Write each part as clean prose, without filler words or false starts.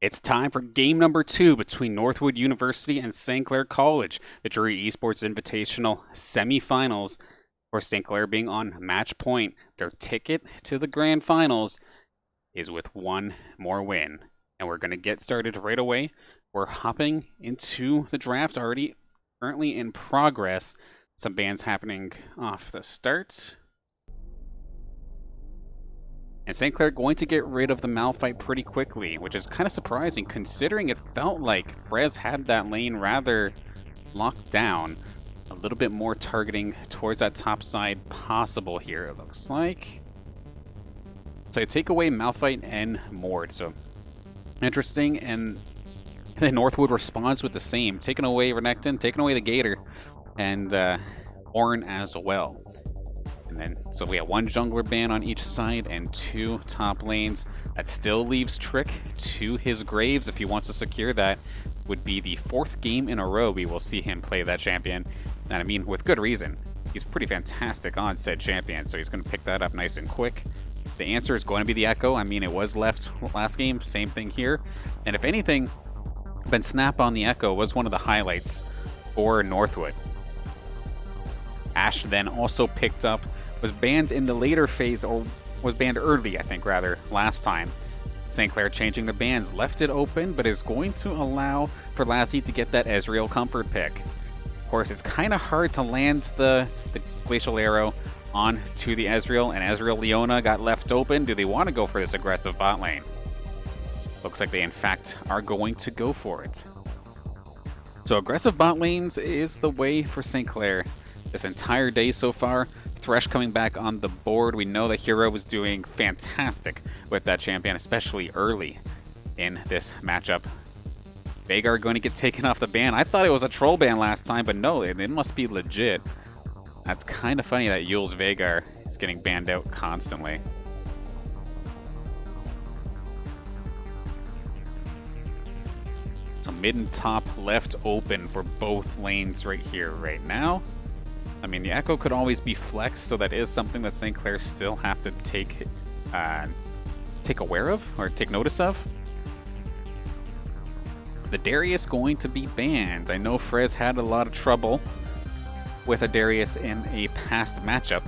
It's time for game number 2 between Northwood University and St. Clair College, the Drury Esports Invitational Semifinals. For St. Clair being on match point, their ticket to the grand finals is with one more win. And we're going to get started right away. We're hopping into the draft already, currently in progress. Some bans happening off the start. And St. Clair going to get rid of the Malphite pretty quickly, which is kind of surprising considering it felt like Frez had that lane rather locked down. A little bit more targeting towards that top side possible here, it looks like. So they take away Malphite and Mord, so interesting. And then Northwood responds with the same, taking away Renekton, taking away the Gator, and Ornn as well. And then, so we have one jungler ban on each side and 2 top lanes. That still leaves Trick to his graves if he wants to secure that. Would be the 4th game in a row we will see him play that champion. And I mean, with good reason. He's pretty fantastic on said champion, so he's going to pick that up nice and quick. The answer is going to be the Echo. I mean, it was left last game, same thing here. And if anything, Ben Snap on the Echo was one of the highlights for Northwood. Ashe then also picked up, was banned in the later phase, or was banned early, I think, rather, last time. St. Clair changing the bans, left it open, but is going to allow for Lassie to get that Ezreal comfort pick. Of course, it's kind of hard to land the Glacial Arrow onto the Ezreal, and Ezreal Leona got left open. Do they want to go for this aggressive bot lane? Looks like they, in fact, are going to go for it. So aggressive bot lanes is the way for St. Clair this entire day so far. Thresh coming back on the board. We know that Hero was doing fantastic with that champion, especially early in this matchup. Veigar going to get taken off the ban. I thought it was a troll ban last time, but no, it must be legit. That's kind of funny that Yule's Veigar is getting banned out constantly. So mid and top left open for both lanes right here, right now. I mean, the Echo could always be flexed, so that is something that St. Clair still have to take aware of, or take notice of. The Darius going to be banned. I know Frez had a lot of trouble with a Darius in a past matchup.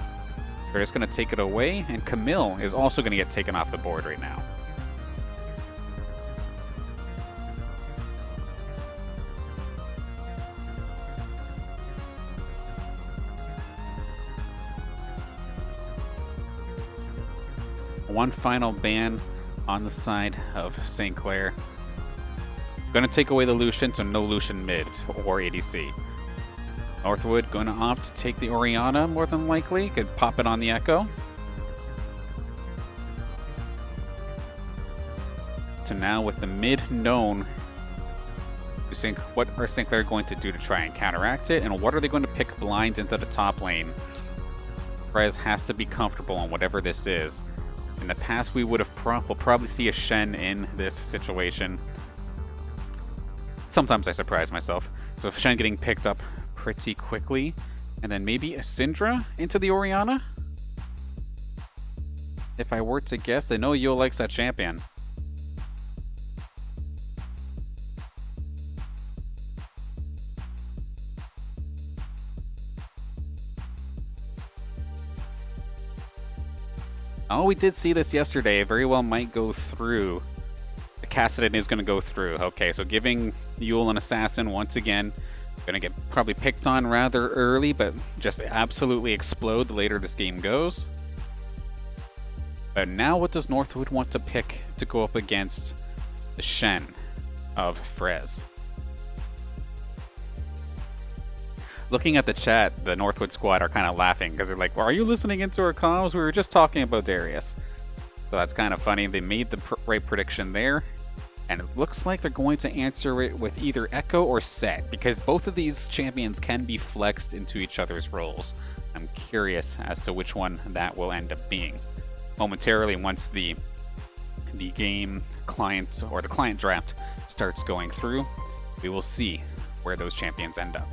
They're just going to take it away, and Camille is also going to get taken off the board right now. One final ban on the side of St. Clair. Going to take away the Lucian, so no Lucian mid or ADC. Northwood going to opt to take the Orianna more than likely. Could pop it on the Echo. So now with the mid known, what are St. Clair going to do to try and counteract it? And what are they going to pick blinds into the top lane? Frez has to be comfortable on whatever this is. In the past, we would have we'll probably see a Shen in this situation. Sometimes I surprise myself. So Shen getting picked up pretty quickly. And then maybe a Syndra into the Orianna? If I were to guess, I know Yo likes that champion. Oh, we did see this yesterday. It very well might go through. The Kassadin is going to go through. Okay, so giving Yule an assassin once again. Going to get probably picked on rather early, but just absolutely explode the later this game goes. But now what does Northwood want to pick to go up against the Shen of Frez? Looking at the chat, the Northwood squad are kind of laughing because they're like, well, are you listening into our comms? We were just talking about Darius. So that's kind of funny. They made the right prediction there. And it looks like they're going to answer it with either Echo or Set, because both of these champions can be flexed into each other's roles. I'm curious as to which one that will end up being. Momentarily, once the game client or the client draft starts going through, we will see where those champions end up.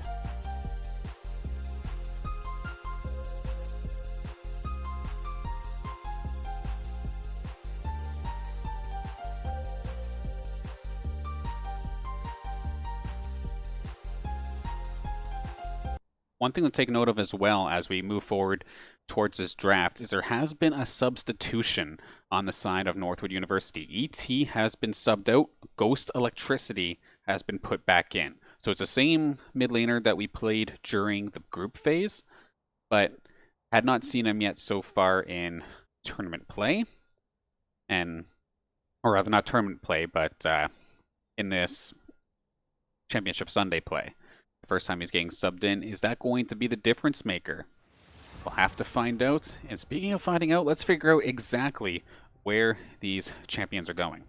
One thing to take note of as well as we move forward towards this draft is there has been a substitution on the side of Northwood University. ET has been subbed out, Ghost Electricity has been put back in. So it's the same mid laner that we played during the group phase, but had not seen him yet so far in tournament play. And, or rather, not tournament play, but in this Championship Sunday play. The first time he's getting subbed in. Is that going to be the difference maker? We'll have to find out. And speaking of finding out, let's figure out exactly where these champions are going.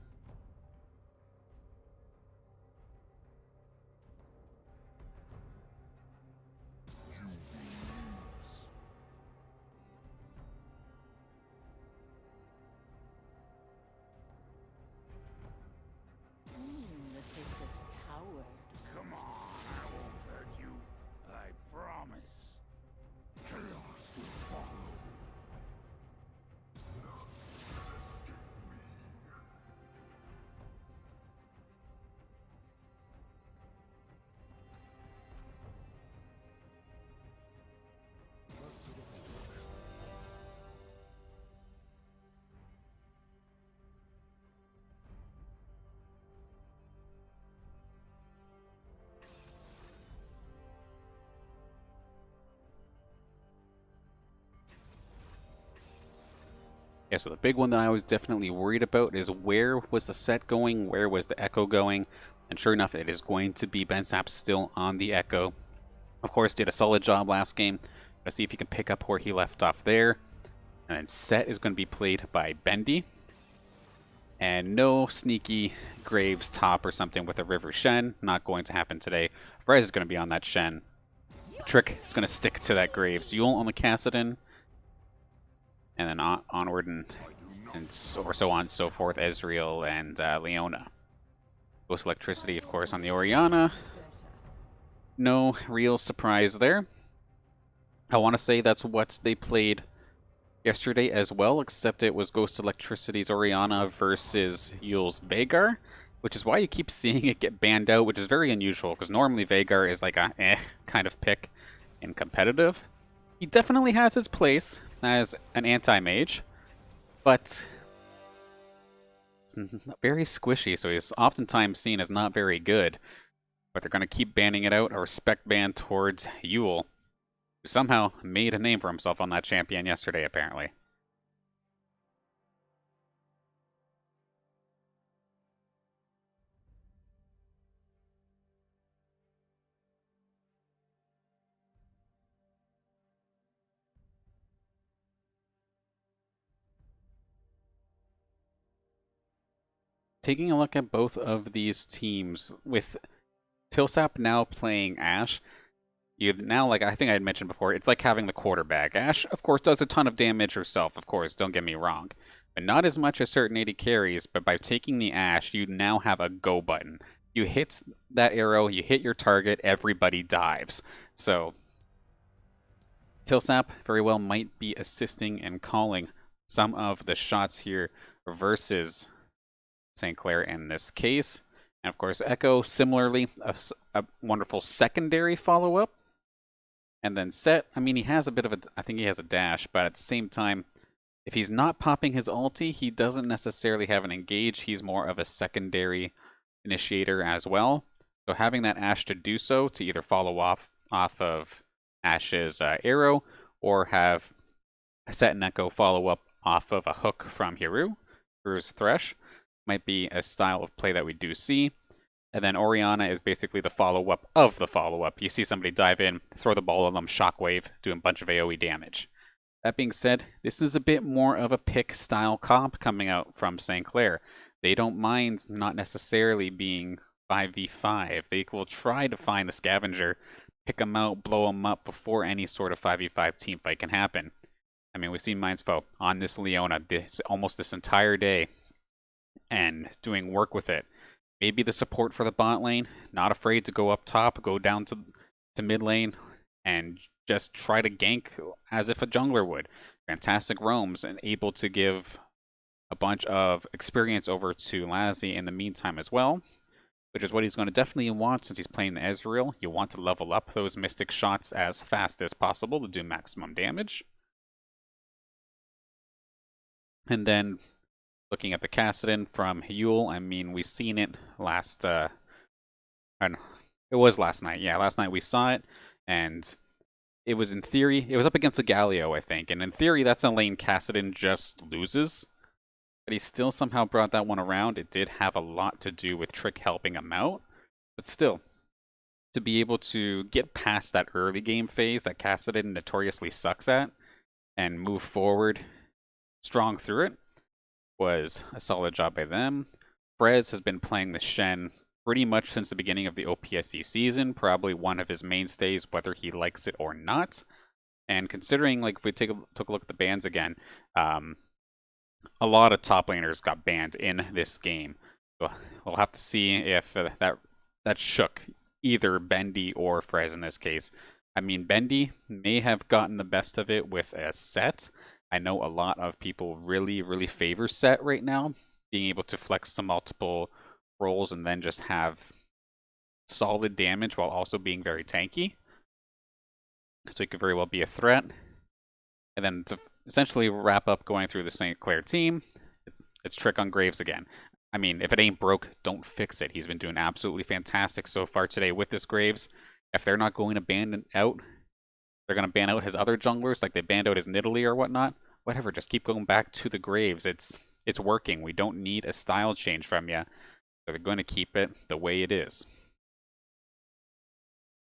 Yeah, so the big one that I was definitely worried about is where was the set going, where was the Echo going, and sure enough, it is going to be Bensap still on the Echo. Of course, did a solid job last game. Let's see if he can pick up where he left off there. And then set is going to be played by Bendy. And no sneaky Graves top or something with a River Shen. Not going to happen today. Frez is going to be on that Shen. Trick is going to stick to that Graves. Yule on the Kassadin. And then onward and so on and so forth. Ezreal and Leona. Ghost Electricity, of course, on the Orianna. No real surprise there. I want to say that's what they played yesterday as well, except it was Ghost Electricity's Orianna versus Yule's Veigar, which is why you keep seeing it get banned out, which is very unusual, because normally Veigar is like a kind of pick in competitive. He definitely has his place as an anti-mage, but it's very squishy, so he's oftentimes seen as not very good. But they're going to keep banning it out, a respect ban towards Yule, who somehow made a name for himself on that champion yesterday, apparently. Taking a look at both of these teams, with Tilsap now playing Ashe, you've now, like I think I had mentioned before, it's like having the quarterback. Ashe, of course, does a ton of damage herself, of course, don't get me wrong. But not as much as certain AD carries, but by taking the Ashe, you now have a go button. You hit that arrow, you hit your target, everybody dives. So, Tilsap very well might be assisting and calling some of the shots here versus St. Clair in this case. And of course, Echo, similarly, a wonderful secondary follow-up. And then Set, I mean, he has a bit of a, I think he has a dash, but at the same time, if he's not popping his ulti, he doesn't necessarily have an engage. He's more of a secondary initiator as well. So having that Ashe to do so, to either follow off of Ashe's arrow, or have Set and Echo follow up off of a hook from Hiru's Thresh, might be a style of play that we do see. And then Orianna is basically the follow-up of the follow-up. You see somebody dive in, throw the ball on them, shockwave, do a bunch of AoE damage. That being said, this is a bit more of a pick style comp coming out from St. Clair. They don't mind not necessarily being 5v5. They will try to find the scavenger, pick them out, blow them up before any sort of 5v5 team fight can happen. I mean, we've seen Mindsfo on this Leona almost this entire day and doing work with it. Maybe the support for the bot lane, not afraid to go up top, go down to mid lane, and just try to gank as if a jungler would. Fantastic roams and able to give a bunch of experience over to Lassie in the meantime as well. which is what he's going to definitely want since he's playing the Ezreal. You want to level up those Mystic shots as fast as possible to do maximum damage. And then looking at the Kassadin from Yule, I mean, we've seen it last, it was last night. Yeah, last night we saw it, and it was in theory, it was up against a Galio, I think, and in theory that's a lane Kassadin just loses, but he still somehow brought that one around. It did have a lot to do with Trick helping him out, but still, to be able to get past that early game phase that Kassadin notoriously sucks at, and move forward strong through it, was a solid job by them. Frez has been playing the Shen pretty much since the beginning of the OPSC season, probably one of his mainstays, whether he likes it or not. And considering, like, if we took a look at the bans again, a lot of top laners got banned in this game. So we'll have to see if that shook either Bendy or Frez in this case. I mean, Bendy may have gotten the best of it with a set. I know a lot of people really, really favor set right now, being able to flex some multiple roles and then just have solid damage while also being very tanky. So it could very well be a threat. And then to essentially wrap up going through the St. Clair team, it's Trick on Graves again. I mean, if it ain't broke, don't fix it. He's been doing absolutely fantastic so far today with this Graves. If they're not going to ban it out, they're going to ban out his other junglers, like they banned out his Nidalee or whatnot. Whatever, just keep going back to the Graves. It's working. We don't need a style change from you. So they're going to keep it the way it is.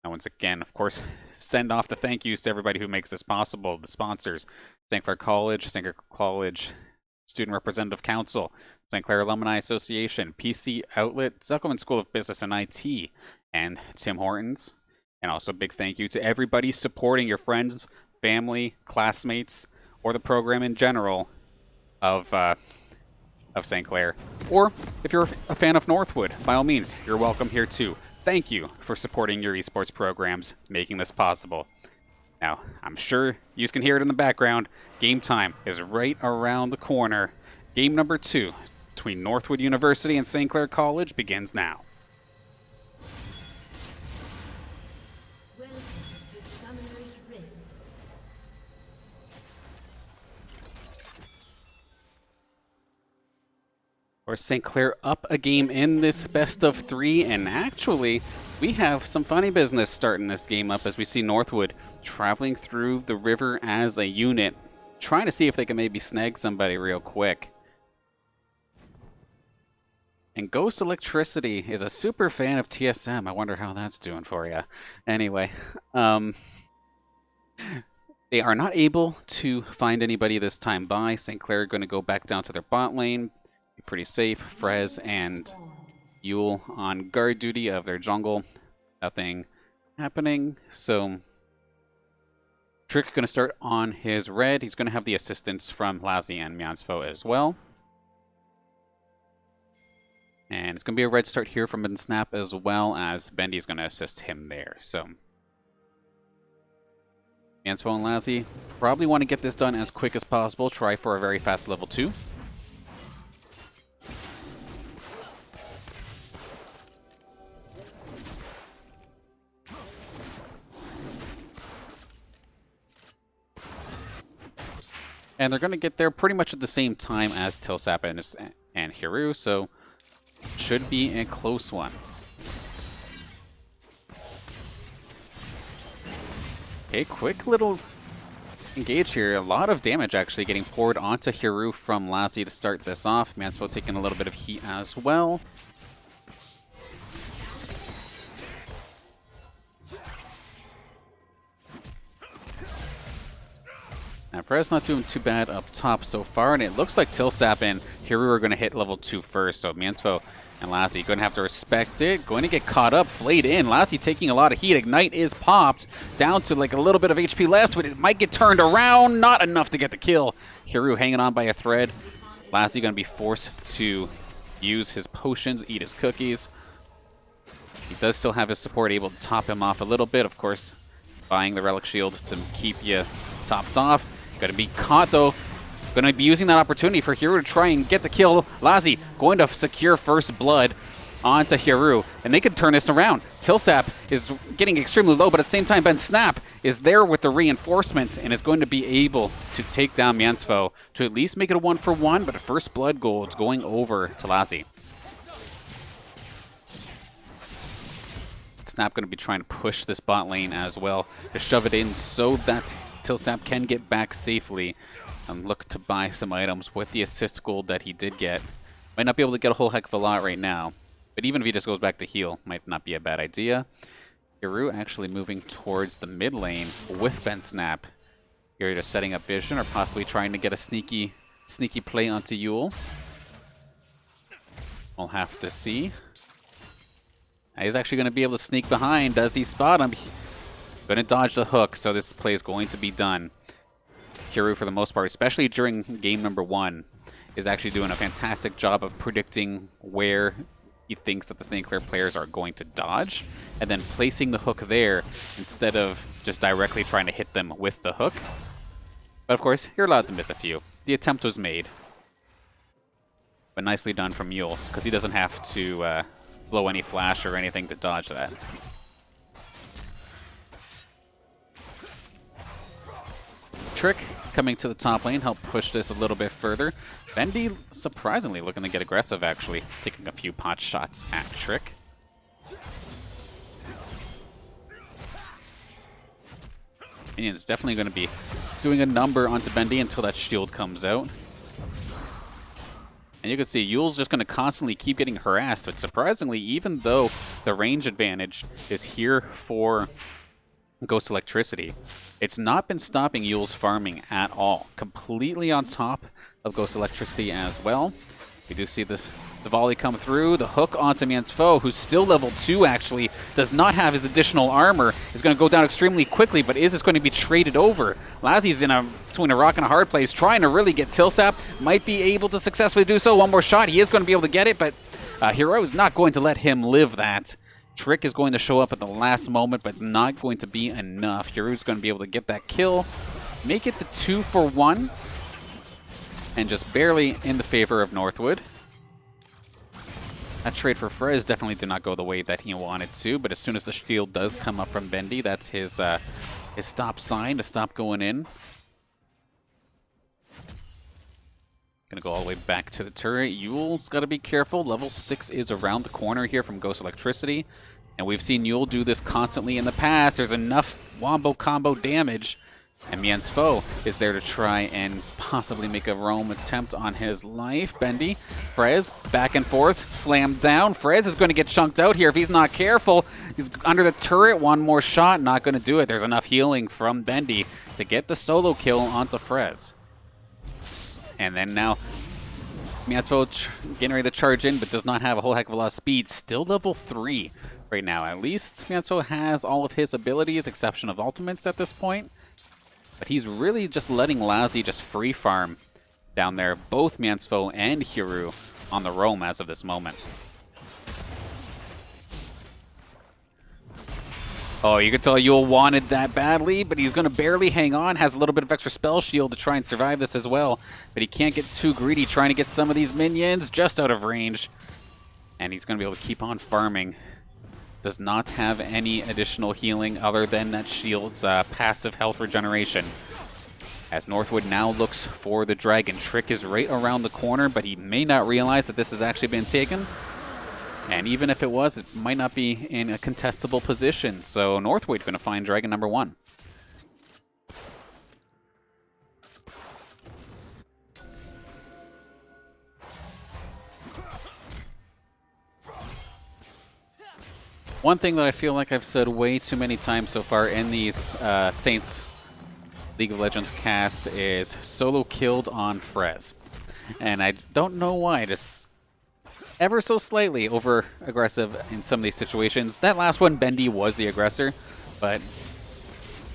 Now, once again, of course, send off the thank yous to everybody who makes this possible. The sponsors, St. Clair College, St. Clair College Student Representative Council, St. Clair Alumni Association, PC Outlet, Zuckelman School of Business and IT, and Tim Hortons. And also a big thank you to everybody supporting your friends, family, classmates, or the program in general of St. Clair. Or if you're a fan of Northwood, by all means, you're welcome here too. Thank you for supporting your esports programs, making this possible. Now, I'm sure you can hear it in the background. Game time is right around the corner. Game number 2 between Northwood University and St. Clair College begins now. Or St. Clair up a game in this best of 3, and actually we have some funny business starting this game up as we see Northwood traveling through the river as a unit, trying to see if they can maybe snag somebody real quick. And Ghost Electricity is a super fan of TSM. I wonder how that's doing for you. Anyway, they are not able to find anybody this time by. St. Clair are going to go back down to their bot lane. Pretty safe. Frez and Yule on guard duty of their jungle. Nothing happening. So Trick going to start on his red. He's going to have the assistance from Lassie and Miansfo as well. And it's going to be a red start here from Snap as well as Bendy's going to assist him there. So Miansfo and Lassie probably want to get this done as quick as possible. Try for a very fast level 2. And they're going to get there pretty much at the same time as Tilsap and Hiru, so should be a close one. Okay, quick little engage here. A lot of damage actually getting poured onto Hiru from Lassie to start this off. Mansfield taking a little bit of heat as well. Now, Frez not doing too bad up top so far, and it looks like Tilsap and Hiru are going to hit level 2 first, so Miansfo and Lassie going to have to respect it. Going to get caught up, flayed in. Lassie taking a lot of heat. Ignite is popped, down to like a little bit of HP left, but it might get turned around. Not enough to get the kill. Hiru hanging on by a thread. Lassie going to be forced to use his potions, eat his cookies. He does still have his support able to top him off a little bit, of course, buying the Relic Shield to keep you topped off. Going to be caught, though. Going to be using that opportunity for Hero to try and get the kill. Lassie going to secure first blood. onto Hiru, and they could turn this around. Tilsap is getting extremely low, but at the same time, Ben Snap is there with the reinforcements and is going to be able to take down Miensfo to at least make it a 1-for-1, but a first blood gold going over to Lassie. Snap going to be trying to push this bot lane as well to shove it in so that Tilsap can get back safely and look to buy some items with the assist gold that he did get. Might not be able to get a whole heck of a lot right now, but even if he just goes back to heal, might not be a bad idea. Hiru actually moving towards the mid lane with Ben Snap. Here just setting up vision or possibly trying to get a sneaky play onto Yule. We'll have to see. He's actually going to be able to sneak behind. Does he spot him? Going to dodge the hook, so this play is going to be done. Hiru, for the most part, especially during game number 1, is actually doing a fantastic job of predicting where he thinks that the St. Clair players are going to dodge, and then placing the hook there instead of just directly trying to hit them with the hook. But of course, you're allowed to miss a few. The attempt was made. But nicely done from Mules, because he doesn't have to blow any flash or anything to dodge that. Trick coming to the top lane, help push this a little bit further. Bendy surprisingly looking to get aggressive, actually, taking a few pot shots at Trick. Minion's definitely going to be doing a number onto Bendy until that shield comes out. And you can see Yule's just going to constantly keep getting harassed, but surprisingly, even though the range advantage is here for Ghost Electricity, it's not been stopping Yule's farming at all. Completely on top of Ghost Electricity as well. We do see the volley come through, the hook onto Miensfo, who's still level 2 actually, does not have his additional armor, is going to go down extremely quickly, but is this going to be traded over? Lassie's between a rock and a hard place, trying to really get Tilsap, might be able to successfully do so. One more shot, he is going to be able to get it, but Hero is not going to let him live that. Trick is going to show up at the last moment, but it's not going to be enough. Hiru's going to be able to get that kill, make it the 2-for-1, and just barely in the favor of Northwood. That trade for Frez definitely did not go the way that he wanted to, but as soon as the shield does come up from Bendy, that's his stop sign to stop going in. Gonna go all the way back to the turret. Yule's got to be careful. Level 6 is around the corner here from Ghost Electricity, and we've seen Yule do this constantly in the past. There's enough wombo combo damage, and Miensfo is there to try and possibly make a roam attempt on his life. Bendy, Frez, back and forth, slammed down. Frez is going to get chunked out here if he's not careful. He's under the turret, one more shot, not going to do it. There's enough healing from Bendy to get the solo kill onto Frez. And then now, Miensfo getting ready to charge in, but does not have a whole heck of a lot of speed. Still level 3 right now. At least Miensfo has all of his abilities, exception of ultimates at this point. But he's really just letting Lassie just free farm down there. Both Miensfo and Hiru on the roam as of this moment. Oh, you can tell Yule wanted that badly, but he's going to barely hang on. Has a little bit of extra spell shield to try and survive this as well. But he can't get too greedy trying to get some of these minions just out of range. And he's going to be able to keep on farming. Does not have any additional healing other than that shield's passive health regeneration. As Northwood now looks for the dragon. Trick is right around the corner, but he may not realize that this has actually been taken. And even if it was, it might not be in a contestable position. So Northwood going to find dragon number 1. One thing that I feel like I've said way too many times so far in these Saints League of Legends cast is solo killed on Frez. And I don't know why, just ever so slightly over aggressive in some of these situations. That last one, Bendy was the aggressor, but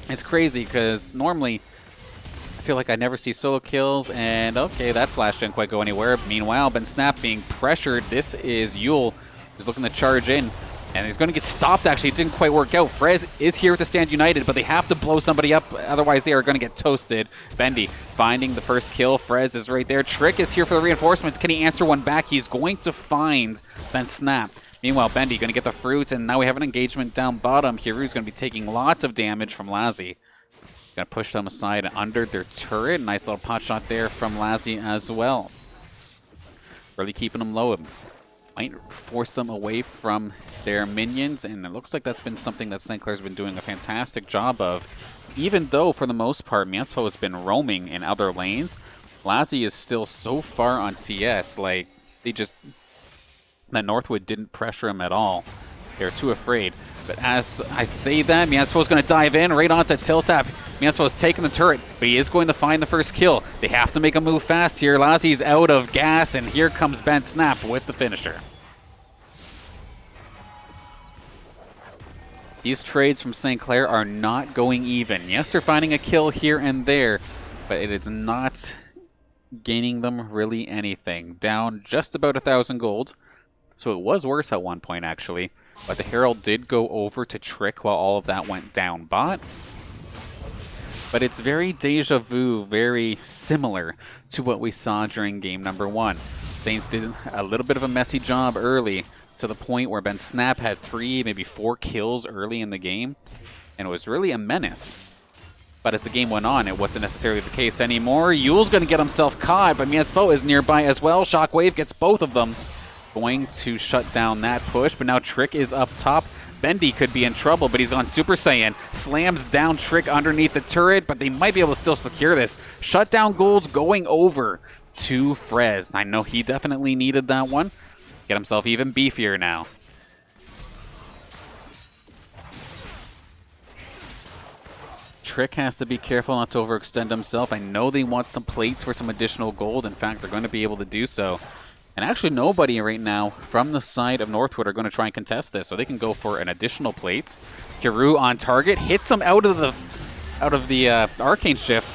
it's crazy because normally I feel like I never see solo kills, and okay, that flash didn't quite go anywhere. Meanwhile, Ben Snap being pressured. This is Yule who's looking to charge in, and he's going to get stopped, actually. It didn't quite work out. Frez is here to stand united, but they have to blow somebody up, otherwise they are going to get toasted. Bendy finding the first kill. Frez is right there. Trick is here for the reinforcements. Can he answer one back? He's going to find Ben Snap. Meanwhile, Bendy going to get the fruits, and now we have an engagement down bottom. Hiru's going to be taking lots of damage from Lazzy. Going to push them aside and under their turret. Nice little pot shot there from Lazzy as well. Really keeping them low. Might force them away from their minions, and it looks like that's been something that St. Clair's been doing a fantastic job of. Even though, for the most part, Miansfo has been roaming in other lanes, Lazzy is still so far on CS. Like, that Northwood didn't pressure him at all. They're too afraid. But as I say that, Miansfo's going to dive in right onto Tilsap. Miansfo's taking the turret, but he is going to find the first kill. They have to make a move fast here. Lazzy's out of gas, and here comes Ben Snap with the finisher. These trades from St. Clair are not going even. Yes, they're finding a kill here and there, but it is not gaining them really anything. Down just about 1,000 gold. So it was worse at one point, actually. But the Herald did go over to Trick while all of that went down bot. But it's very deja vu, very similar to what we saw during game number 1. Saints did a little bit of a messy job early, to the point where Ben Snap had 3, maybe 4 kills early in the game. And it was really a menace. But as the game went on, it wasn't necessarily the case anymore. Yule's going to get himself caught, but Miansfo is nearby as well. Shockwave gets both of them. Going to shut down that push, but now Trick is up top. Bendy could be in trouble, but he's gone Super Saiyan. Slams down Trick underneath the turret, but they might be able to still secure this. Shutdown goals going over to Frez. I know he definitely needed that one. Get himself even beefier now. Trick has to be careful not to overextend himself. I know they want some plates for some additional gold. In fact, they're going to be able to do so. And actually nobody right now from the side of Northwood are going to try and contest this, so they can go for an additional plate. Hiru on target, hits him out of the Arcane Shift.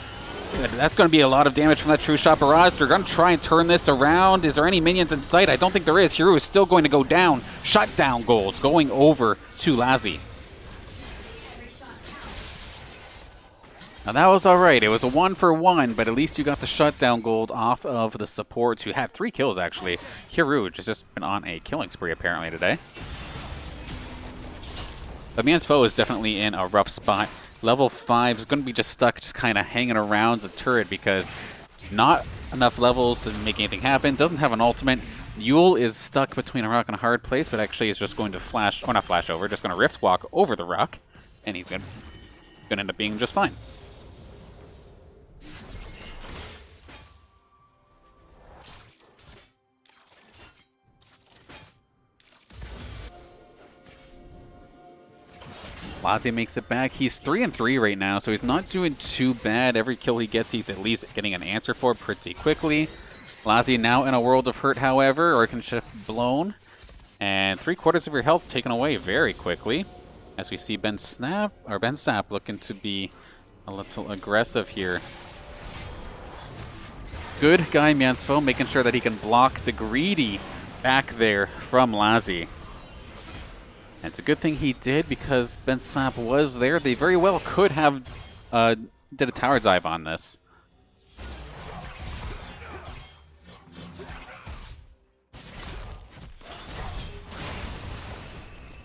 That's going to be a lot of damage from that True Shot Barrage. They're going to try and turn this around. Is there any minions in sight? I don't think there is. Hiru is still going to go down. Shutdown golds going over to Lazzy. Now that was alright. It was a 1-for-1, but at least you got the shutdown gold off of the supports, who had 3 kills actually. Hiru has just been on a killing spree apparently today. But Miansfo is definitely in a rough spot. Level 5 is going to be just stuck, just kind of hanging around the turret because not enough levels to make anything happen. Doesn't have an ultimate. Yule is stuck between a rock and a hard place, but actually is just going to flash, or not flash over, just going to rift walk over the rock, and he's going to end up being just fine. Lazzy makes it back. He's 3-3 right now, so he's not doing too bad. Every kill he gets, he's at least getting an answer for pretty quickly. Lazzy now in a world of hurt, however, or can shift blown. And 3/4 of your health taken away very quickly. As we see Ben Sap looking to be a little aggressive here. Good guy Miansfo making sure that he can block the greedy back there from Lazzy. And it's a good thing he did because Ben Sap was there. They very well could have did a tower dive on this.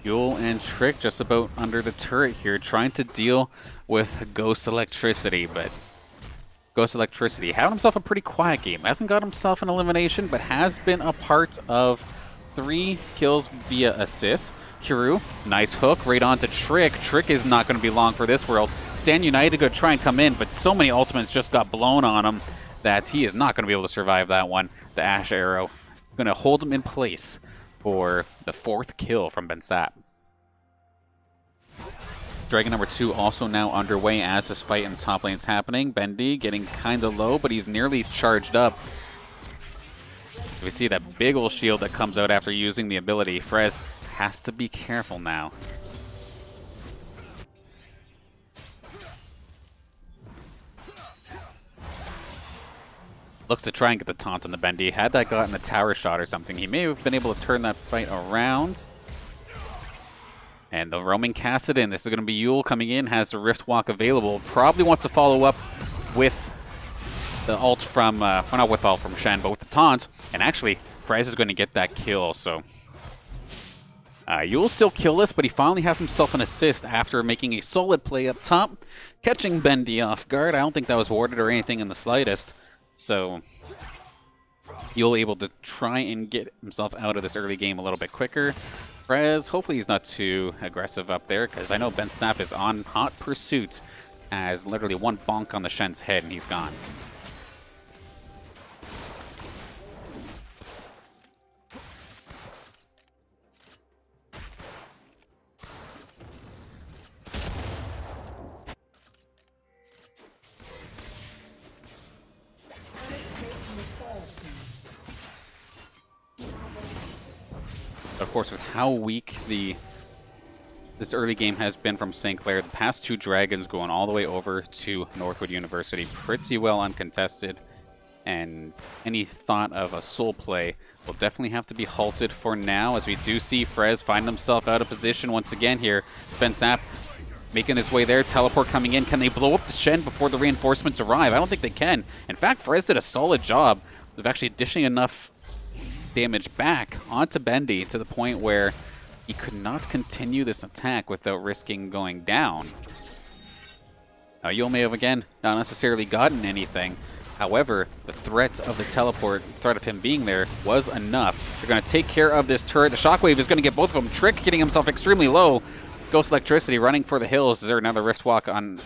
Yule and Trick just about under the turret here, trying to deal with Ghost Electricity, but Ghost Electricity having himself a pretty quiet game. Hasn't got himself an elimination, but has been a part of 3 kills via assists. Hiru, nice hook right onto Trick. Trick is not going to be long for this world. Stand United going to try and come in, but so many ultimates just got blown on him that he is not going to be able to survive that one. The Ash Arrow going to hold him in place for the 4th kill from Ben Sap. Dragon number 2 also now underway as this fight in top lane is happening. Bendy getting kind of low, but he's nearly charged up. We see that big ol' shield that comes out after using the ability. Frez has to be careful now. Looks to try and get the taunt on the Bendy. Had that gotten a tower shot or something, he may have been able to turn that fight around. And the roaming Kassadin. This is going to be Yule coming in, has the Rift Walk available. Probably wants to follow up with the ult from, well, not with ult from Shen, but with the taunt. And actually, Frez is going to get that kill, so You'll still kill this, but he finally has himself an assist after making a solid play up top, catching Bendy off guard. I don't think that was warded or anything in the slightest. So Yule able to try and get himself out of this early game a little bit quicker. Frez, hopefully he's not too aggressive up there, because I know Ben Sap is on hot pursuit, as literally one bonk on the Shen's head and he's gone. Of course, with how weak this early game has been from St. Clair, the past 2 Dragons going all the way over to Northwood University pretty well uncontested, and any thought of a soul play will definitely have to be halted for now, as we do see Frez find himself out of position once again here. Sap making his way there, teleport coming in. Can they blow up the Shen before the reinforcements arrive? I don't think they can. In fact, Frez did a solid job of actually dishing enough damage back onto Bendy to the point where he could not continue this attack without risking going down. Now, Yule may have, again, not necessarily gotten anything. However, the threat of the teleport, threat of him being there, was enough. They're going to take care of this turret. The Shockwave is going to get both of them. Trick getting himself extremely low. Ghost Electricity running for the hills. Is there another Rift Walk on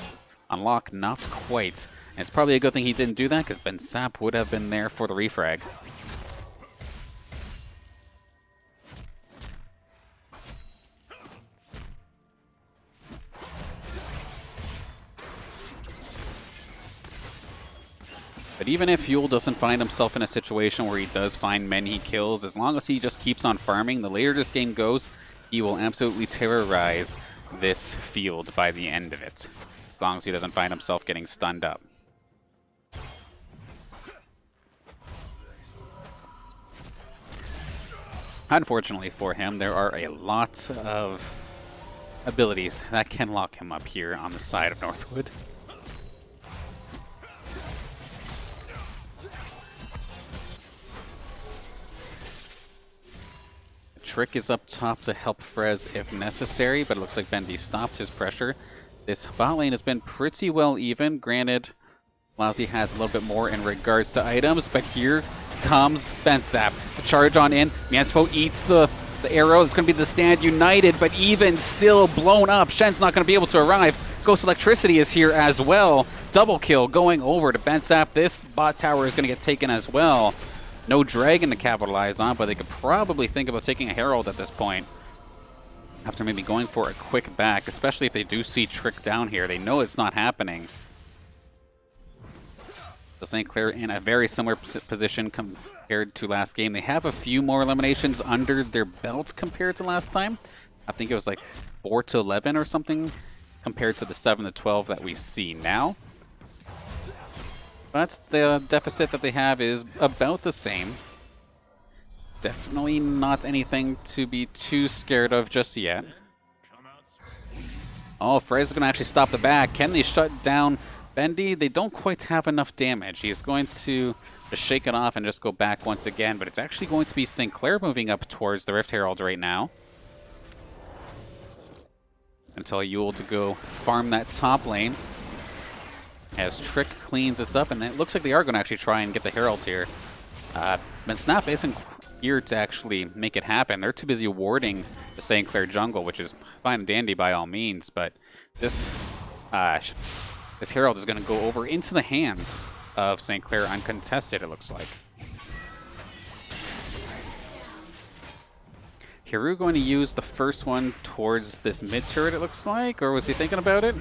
lock? Not quite. And it's probably a good thing he didn't do that, because Ben Sap would have been there for the refrag. But even if Yule doesn't find himself in a situation where he does find many he kills, as long as he just keeps on farming, the later this game goes, he will absolutely terrorize this field by the end of it. As long as he doesn't find himself getting stunned up. Unfortunately for him, there are a lot of abilities that can lock him up here on the side of Northwood. Trick is up top to help Frez if necessary, but it looks like Bendy stopped his pressure. This bot lane has been pretty well even. Granted, Lousy has a little bit more in regards to items, but here comes Ben Sap. The charge on in. Mansfo eats the arrow. It's going to be the Stand United, but even still blown up. Shen's not going to be able to arrive. Ghost Electricity is here as well. Double kill going over to Ben Sap. This bot tower is going to get taken as well. No Dragon to capitalize on, but they could probably think about taking a Herald at this point. After maybe going for a quick back, especially if they do see Trick down here. They know it's not happening. So St. Clair in a very similar position compared to last game. They have a few more eliminations under their belts compared to last time. I think it was like 4 to 11 or something compared to the 7 to 12 that we see now. But the deficit that they have is about the same. Definitely not anything to be too scared of just yet. Oh, Frez is going to actually stop the back. Can they shut down Bendy? They don't quite have enough damage. He's going to just shake it off and just go back once again. But it's actually going to be St. Clair moving up towards the Rift Herald right now. Until Yule to go farm that top lane. As Trick cleans this up, and it looks like they are going to actually try and get the Herald here. But Snap isn't here to actually make it happen. They're too busy warding the St. Clair jungle, which is fine and dandy by all means, but this Herald is going to go over into the hands of St. Clair uncontested, it looks like. Hiru going to use the first one towards this mid turret, it looks like, or was he thinking about it?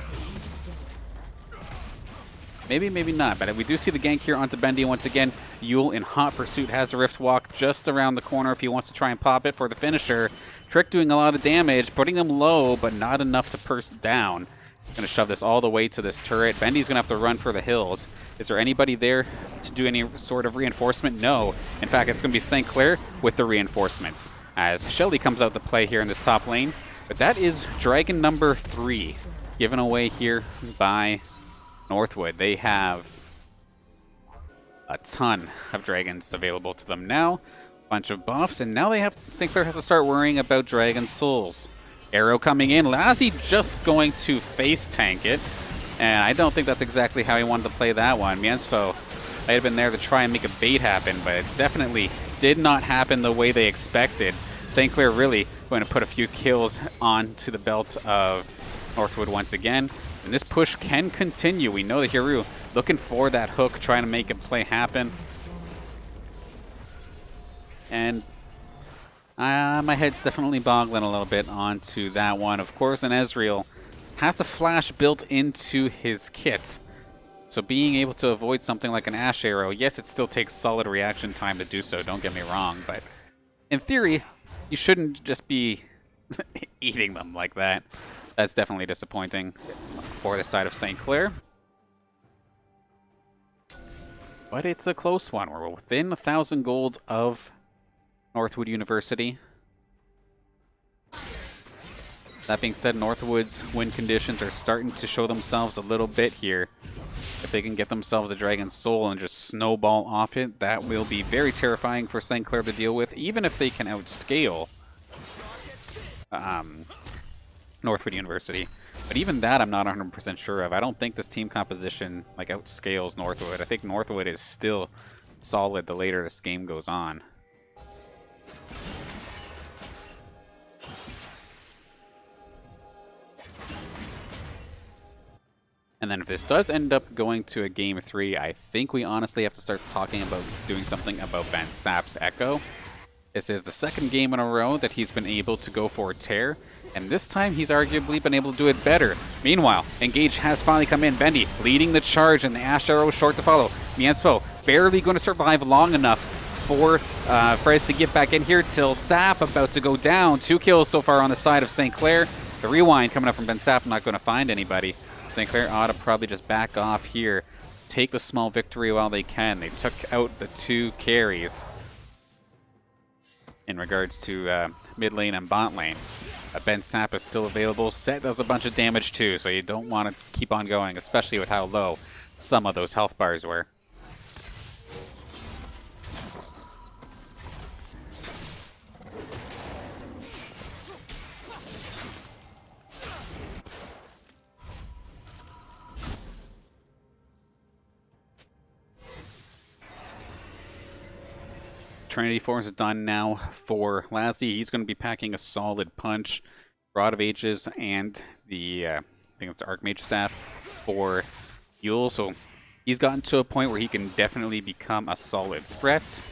Maybe, maybe not, but we do see the gank here onto Bendy once again. Yule in hot pursuit has a Rift Walk just around the corner if he wants to try and pop it for the finisher. Trick doing a lot of damage, putting them low, but not enough to purse down. Going to shove this all the way to this turret. Bendy's going to have to run for the hills. Is there anybody there to do any sort of reinforcement? No. In fact, it's going to be St. Clair with the reinforcements, as Shelly comes out to play here in this top lane. But that is Dragon number 3, given away here by Northwood. They have a ton of dragons available to them now. bunch of buffs, and now St. Clair has to start worrying about Dragon Souls. Arrow coming in, Lassie just going to face tank it, and I don't think that's exactly how he wanted to play that one. Miensfo might have been there to try and make a bait happen, but it definitely did not happen the way they expected. St. Clair really going to put a few kills onto the belt of Northwood once again, and this push can continue. We know that Hiru looking for that hook, trying to make a play happen. And my head's definitely boggling a little bit onto that one. Of course, an Ezreal has a flash built into his kit. So being able to avoid something like an Ash Arrow, yes, it still takes solid reaction time to do so, don't get me wrong, but in theory, you shouldn't just be eating them like that. That's definitely disappointing for the side of St. Clair. But it's a close one. We're within 1,000 golds of Northwood University. That being said, Northwood's win conditions are starting to show themselves a little bit here. If they can get themselves a Dragon Soul and just snowball off it, that will be very terrifying for St. Clair to deal with, even if they can outscale Northwood University. But even that I'm not 100% sure of. I don't think this team composition like outscales Northwood. I think Northwood is still solid the later this game goes on. And then if this does end up going to a Game 3, I think we honestly have to start talking about doing something about Ben Sapp's Echo. This is the second game in a row that he's been able to go for a tear, and this time he's arguably been able to do it better. Meanwhile, Engage has finally come in. Bendy leading the charge, and the Ash Arrow short to follow. Miensfo barely going to survive long enough for Frez to get back in here till Sapp about to go down. 2 kills so far on the side of St. Clair. The rewind coming up from Ben Sapp, not going to find anybody. St. Clair ought to probably just back off here, take the small victory while they can. They took out the 2 carries in regards to mid lane and bot lane. Ben Sapp is still available. Set does a bunch of damage too, so you don't want to keep on going, especially with how low some of those health bars were. Trinity Force is done now for Lassie. He's going to be packing a solid punch. Rod of Ages and the, I think it's the Archmage Staff for Yule. So he's gotten to a point where he can definitely become a solid threat.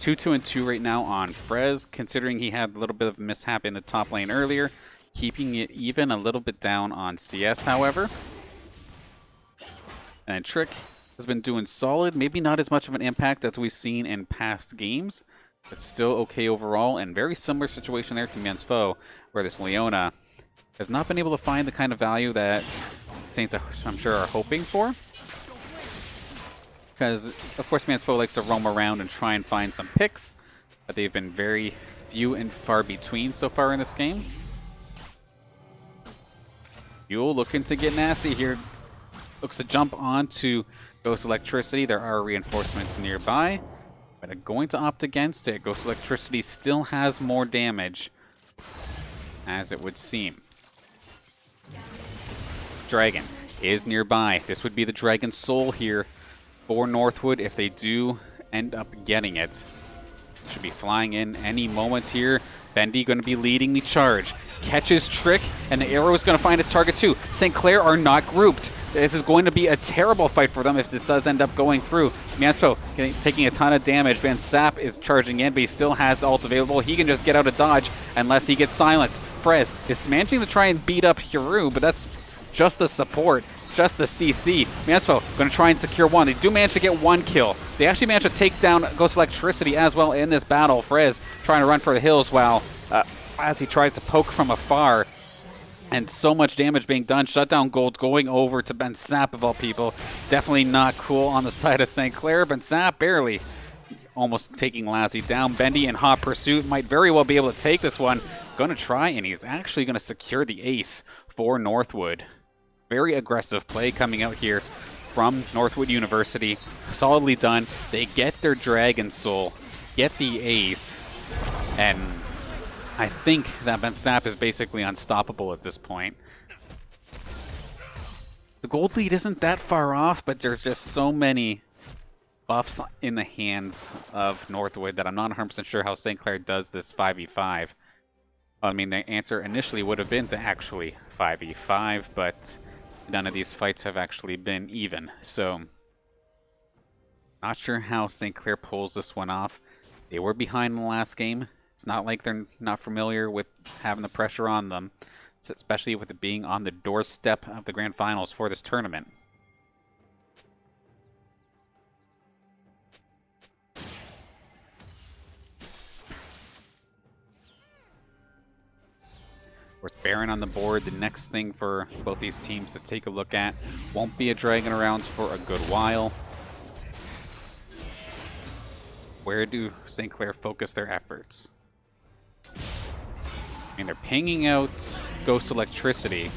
2-2-2 right now on Frez, considering he had a little bit of a mishap in the top lane earlier. Keeping it even a little bit down on CS, however. And Trick has been doing solid, maybe not as much of an impact as we've seen in past games, but still okay overall, and very similar situation there to Miensfo, where this Leona has not been able to find the kind of value that Saints, I'm sure, are hoping for. Because, of course, Miensfo likes to roam around and try and find some picks, but they've been very few and far between so far in this game. Yule looking to get nasty here. Looks to jump onto Ghost Electricity. There are reinforcements nearby, but going to opt against it. Ghost Electricity still has more damage, as it would seem. Dragon is nearby. This would be the Dragon Soul here for Northwood if they do end up getting it. Should be flying in any moment here. Bendy going to be leading the charge. Catches Trick, and the arrow is going to find its target too. St. Clair are not grouped. This is going to be a terrible fight for them if this does end up going through. Miensfo taking a ton of damage. Ben Sapp is charging in, but he still has ult available. He can just get out of dodge unless he gets silenced. Frez is managing to try and beat up Hiru, but that's just the support, just the CC. Miensfo going to try and secure one. They do manage to get 1 kill. They actually managed to take down Ghost Electricity as well in this battle. Frez trying to run for the hills while as he tries to poke from afar. And so much damage being done. Shutdown gold going over to Ben Sapp of all people. Definitely not cool on the side of St. Clair. Ben Sapp barely almost taking Lassie down. Bendy in hot pursuit might very well be able to take this one. Going to try, and he's actually going to secure the ace for Northwood. Very aggressive play coming out here from Northwood University. Solidly done. They get their Dragon Soul. get the ace, and I think that Bensap is basically unstoppable at this point. The gold lead isn't that far off, but there's just so many buffs in the hands of Northwood that I'm not 100% sure how St. Clair does this 5v5. I mean, the answer initially would have been to actually 5v5, but none of these fights have actually been even. So, not sure how St. Clair pulls this one off. They were behind in the last game. It's not like they're not familiar with having the pressure on them, especially with it being on the doorstep of the Grand Finals for this tournament. With Baron on the board, the next thing for both these teams to take a look at won't be a Dragon around for a good while. Where do St. Clair focus their efforts? I mean, they're pinging out Ghost Electricity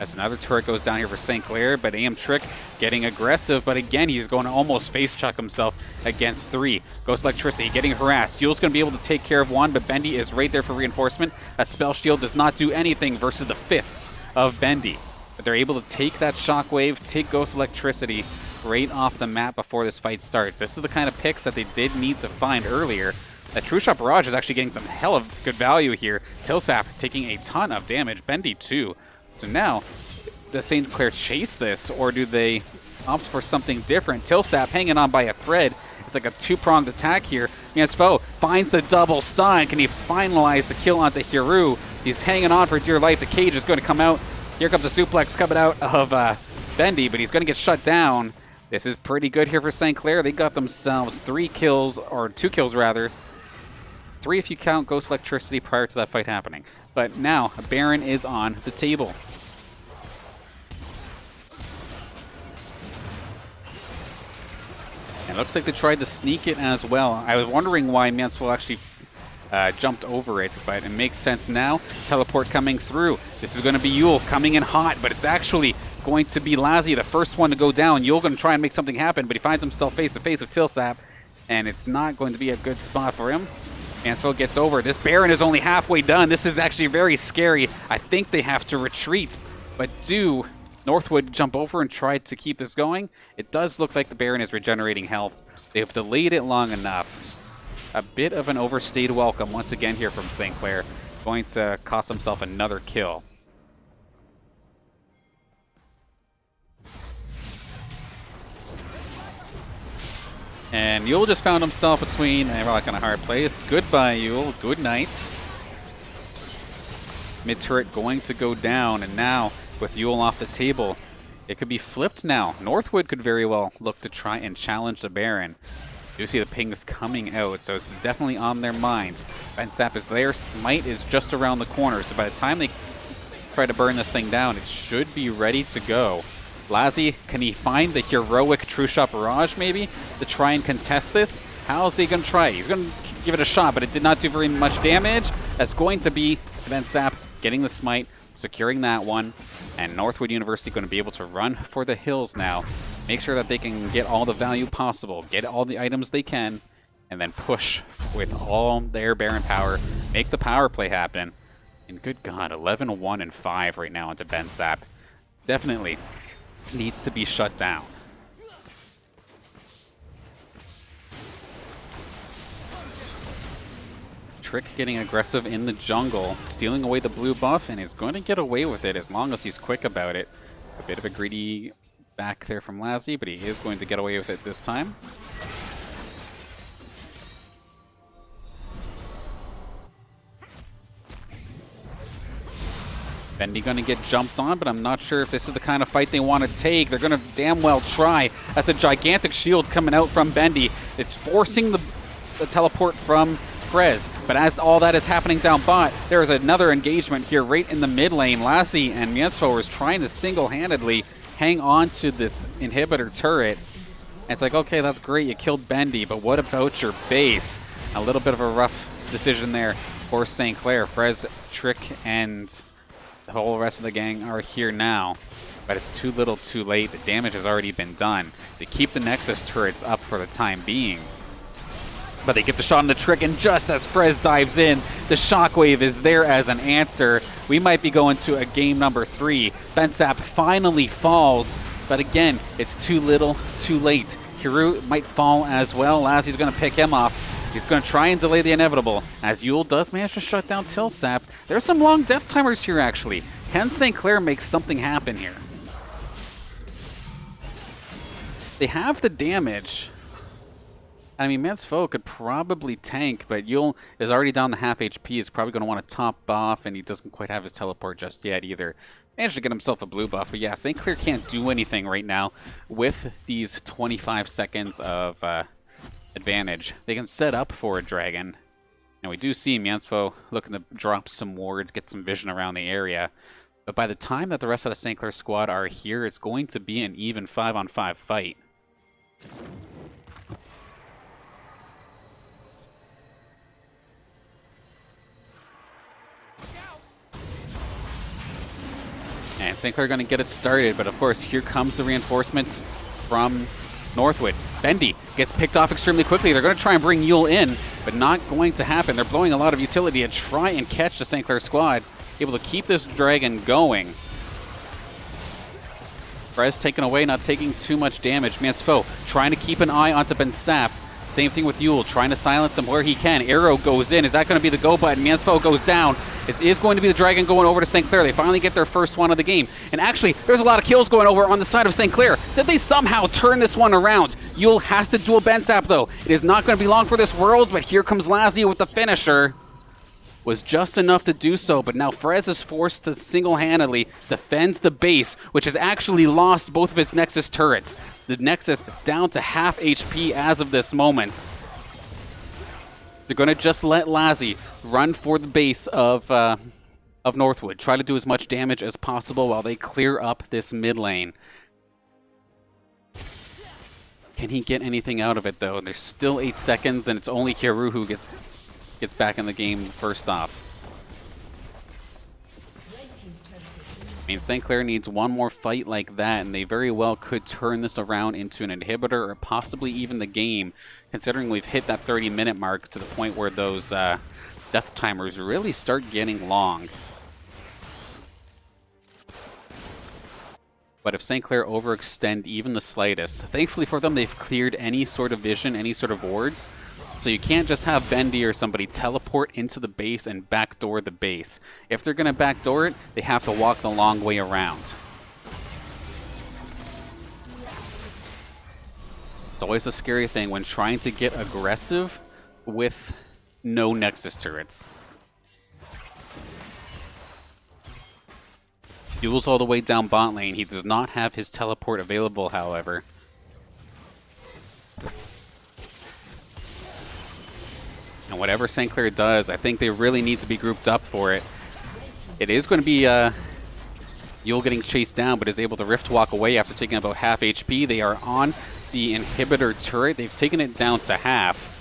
as another turret goes down here for St. Clair, but AM Trick getting aggressive, but again, he's going to almost face chuck himself against 3. Ghost Electricity getting harassed. Yule's going to be able to take care of one, but Bendy is right there for reinforcement. A Spell Shield does not do anything versus the fists of Bendy. But they're able to take that Shockwave, take Ghost Electricity right off the map before this fight starts. This is the kind of picks that they did need to find earlier. That True Shot Barrage is actually getting some hell of good value here. Tilsap taking a ton of damage. Bendy too. So now, does St. Clair chase this, or do they opt for something different? Tilsap hanging on by a thread. It's like a two-pronged attack here. Miansfo finds the double stun. Can he finalize the kill onto Hiru? He's hanging on for dear life. The cage is going to come out. Here comes a suplex coming out of Bendy, but he's going to get shut down. This is pretty good here for St. Clair. They got themselves 3 kills, or 2 kills rather. 3 if you count Ghost Electricity prior to that fight happening. But now, Baron is on the table. And it looks like they tried to sneak it as well. I was wondering why Mansfield actually jumped over it, but it makes sense now. Teleport coming through. This is going to be Yule coming in hot, but it's actually going to be Lazzy, the first one to go down. Yule going to try and make something happen, but he finds himself face-to-face with Tilsap, and it's not going to be a good spot for him. Mansfield gets over. This Baron is only halfway done. This is actually very scary. I think they have to retreat, but do Northwood jump over and try to keep this going? It does look like the Baron is regenerating health. They have delayed it long enough. A bit of an overstayed welcome once again here from St. Clair. Going to cost himself another kill. And Yule just found himself between a rock and a hard place. Goodbye, Yule. Good night. Mid-turret going to go down, and now with Yule off the table, it could be flipped now. Northwood could very well look to try and challenge the Baron. You see the pings coming out, so it's definitely on their mind. Bensap is there. Smite is just around the corner, so by the time they try to burn this thing down, it should be ready to go. Lazzy, can he find the heroic True Shot Barrage, maybe, to try and contest this? How is he going to try? He's going to give it a shot, but it did not do very much damage. That's going to be Bensap getting the Smite, securing that one, and Northwood University going to be able to run for the hills now. Make sure that they can get all the value possible, get all the items they can, and then push with all their Baron power, make the power play happen. And good God, 11-1 and 5 right now into Bensap. Definitely needs to be shut down. Trick getting aggressive in the jungle, stealing away the blue buff, and he's going to get away with it as long as he's quick about it. A bit of a greedy back there from Lazzy, but he is going to get away with it this time. Bendy going to get jumped on, but I'm not sure if this is the kind of fight they want to take. They're going to damn well try. That's a gigantic shield coming out from Bendy. It's forcing the teleport from Frez, but as all that is happening down bot, there is another engagement here right in the mid lane. Lassie and Miensfo is trying to single-handedly hang on to this inhibitor turret. And it's like, okay, that's great, you killed Bendy, but what about your base? A little bit of a rough decision there for St. Clair. Frez, Trick, and the whole rest of the gang are here now, but it's too little too late. The damage has already been done. They keep the Nexus turrets up for the time being. But they get the shot on the trick, and just as Frez dives in, the shockwave is there as an answer. We might be going to a game number 3. Bensap finally falls, but again, it's too little, too late. Hiru might fall as well. Lassy's going to pick him off. He's going to try and delay the inevitable, as Yule does manage to shut down Tilsap. There's some long death timers here, actually. Can St. Clair make something happen here? They have the damage. I mean, Mansfo could probably tank, but Yule is already down to half HP. He's probably going to want to top off, and he doesn't quite have his teleport just yet either. Managed to get himself a blue buff, but yeah, St. Clair can't do anything right now with these 25 seconds of advantage. They can set up for a dragon. And we do see Mansfo looking to drop some wards, get some vision around the area. But by the time that the rest of the St. Clair squad are here, it's going to be an even 5-on-5 fight. And St. Clair going to get it started, but of course, here comes the reinforcements from Northwood. Bendy gets picked off extremely quickly. They're going to try and bring Yule in, but not going to happen. They're blowing a lot of utility to try and catch the St. Clair squad, able to keep this dragon going. Frez taken away, not taking too much damage. Mansfo trying to keep an eye onto Bensap. Same thing with Yule, trying to silence him where he can. Arrow goes in. Is that going to be the go button? Mansfo goes down. It is going to be the dragon going over to St. Clair. They finally get their first one of the game. And actually, there's a lot of kills going over on the side of St. Clair. Did they somehow turn this one around? Yule has to duel Bensap, though. It is not going to be long for this world, but here comes Lassie with the finisher. Was just enough to do so, but now Frez is forced to single-handedly defend the base, which has actually lost both of its Nexus turrets. The Nexus down to half HP as of this moment. They're going to just let Lassie run for the base of Northwood, try to do as much damage as possible while they clear up this mid lane. Can he get anything out of it, though? There's still 8 seconds, and it's only Hiru who gets back in the game first off. I mean, St. Clair needs one more fight like that, and they very well could turn this around into an inhibitor or possibly even the game, considering we've hit that 30-minute mark to the point where those death timers really start getting long. But if St. Clair overextend even the slightest, thankfully for them, they've cleared any sort of vision, any sort of wards. So you can't just have Bendy or somebody teleport into the base and backdoor the base. If they're going to backdoor it, they have to walk the long way around. It's always a scary thing when trying to get aggressive with no Nexus turrets. Duels all the way down bot lane. He does not have his teleport available, however. And whatever St. Clair does, I think they really need to be grouped up for it. It is going to be Yule getting chased down, but is able to Rift Walk away after taking about half HP. They are on the inhibitor turret. They've taken it down to half.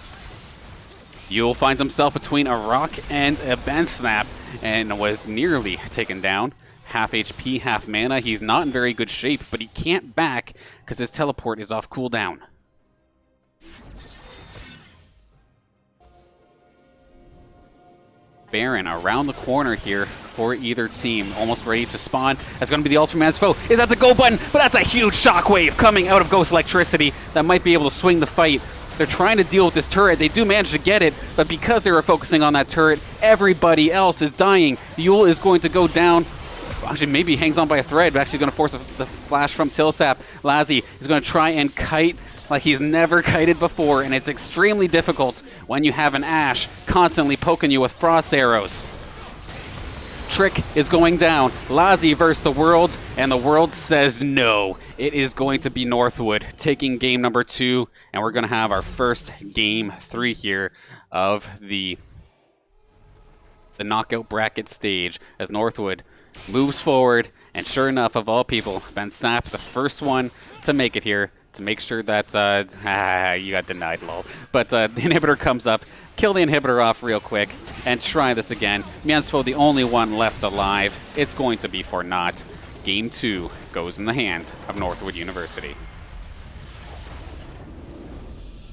Yule finds himself between a rock and a bend snap and was nearly taken down. Half HP, half mana. He's not in very good shape, but he can't back because his teleport is off cooldown. Baron around the corner here for either team, almost ready to spawn. That's going to be the Ultra Mansfo. Is that the go button? But that's a huge shockwave coming out of Ghost Electricity that might be able to swing the fight. They're trying to deal with this turret. They do manage to get it, but because they were focusing on that turret, everybody else is dying. Yule is going to go down. Actually, maybe hangs on by a thread, but actually going to force the flash from Tilsap. Lassie is going to try and kite like he's never kited before, and it's extremely difficult when you have an Ashe constantly poking you with frost arrows. Trick is going down. Lassie versus the world, and the world says no. It is going to be Northwood taking game number 2, and we're going to have our first game 3 here of the knockout bracket stage as Northwood moves forward, and sure enough, of all people, Bensap, the first one to make it here, to make sure that, you got denied, lol. But the inhibitor comes up, kill the inhibitor off real quick, and try this again. Mansfo, the only one left alive. It's going to be for naught. Game 2 goes in the hands of Northwood University.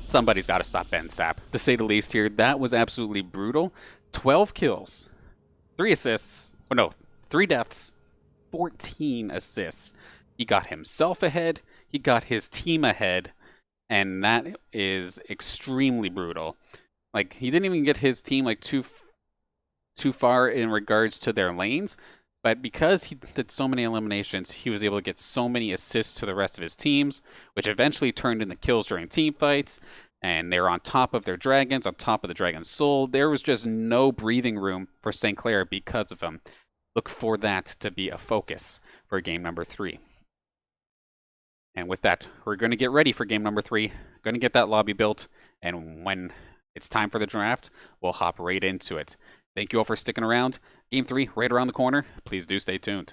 Somebody's got to stop Ben Sapp, to say the least here. That was absolutely brutal. 12 kills, 3 assists. Oh, no, 3 deaths, 14 assists. He got himself ahead. He got his team ahead. And that is extremely brutal. Like, he didn't even get his team like too far in regards to their lanes, but because he did so many eliminations, he was able to get so many assists to the rest of his teams, which eventually turned into kills during team fights. And they were on top of their dragons, on top of the Dragon's Soul. There was just no breathing room for St. Clair because of him. Look for that to be a focus for game number 3. And with that, we're going to get ready for game number 3. Going to get that lobby built. And when it's time for the draft, we'll hop right into it. Thank you all for sticking around. Game 3, right around the corner. Please do stay tuned.